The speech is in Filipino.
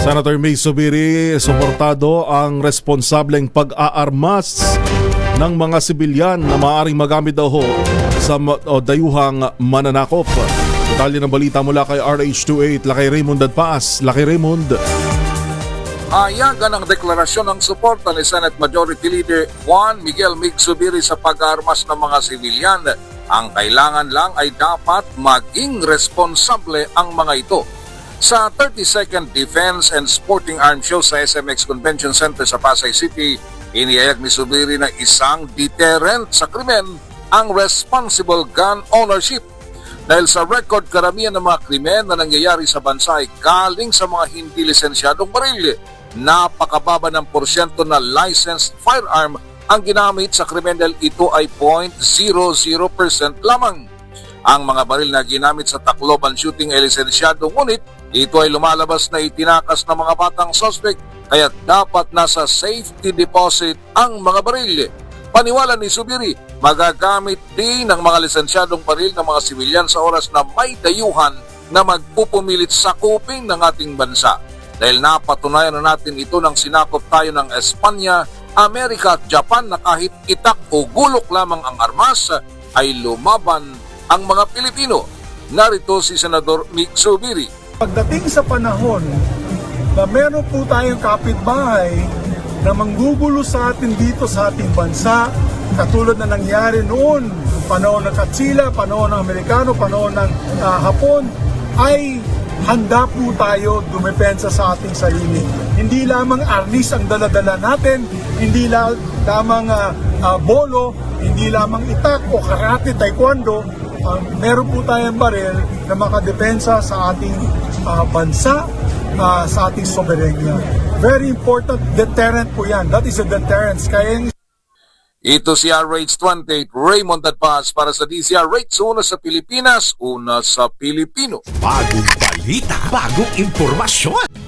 Senator May Zubiri, suportado ang responsableng pag-aarmas ng mga sibilyan na maaaring magamit daw ho sa dayuhang mananakop. Detalye ng balita mula kay RH28, Lakay Raymond Dadpaas. Lakay Raymond. Hayagan ang deklarasyon ng suporta ni Senate Majority Leader Juan Miguel Mig Zubiri sa pag-aarmas ng mga sibilyan. Ang kailangan lang ay dapat maging responsable ang mga ito. Sa 32nd Defense and Sporting Arms Show sa SMX Convention Center sa Pasay City, inihayag ni Zubiri na isang deterrent sa krimen ang responsible gun ownership. Dahil sa record, karamihan ng mga krimen na nangyayari sa bansa ay galing sa mga hindi lisensyadong baril. Napakababa ng porsyento na licensed firearm ang ginamit sa krimen dahil ito ay 0.00% lamang. Ang mga baril na ginamit sa Tacloban shooting ay lisensyado, ngunit ito ay lumalabas na itinakas ng mga batang suspect kaya dapat nasa safety deposit ang mga baril. Paniwala ni Zubiri, magagamit din ng mga lisensyadong baril ng mga sibilyan sa oras na may dayuhan na magpupumilit sakupin ng ating bansa. Dahil napatunayan na natin ito nang sinakop tayo ng Espanya, Amerika at Japan na kahit itak o gulok lamang ang armas ay lumaban ang mga Pilipino. Narito si Senador Mig Zubiri. Pagdating sa panahon na meron po tayong kapitbahay na manggugulo sa atin dito sa ating bansa, katulad na nangyari noon, panahon ng Katsila, panahon ng Amerikano, panahon ng Hapon, ay handa po tayo dumepensa sa ating sarili. Hindi lamang arnis ang daladala natin, hindi lamang bolo, hindi lamang itak o karate, taekwondo, meron po tayong baril na makadepensa sa ating bansa, sa ating soberenya. Very important deterrent po yan. That is a deterrence. Kaya Ito si RH28 Raymond Dadpaas para sa DZRH, una sa Pilipinas, una sa Pilipino. Bagong balita, bagong impormasyon.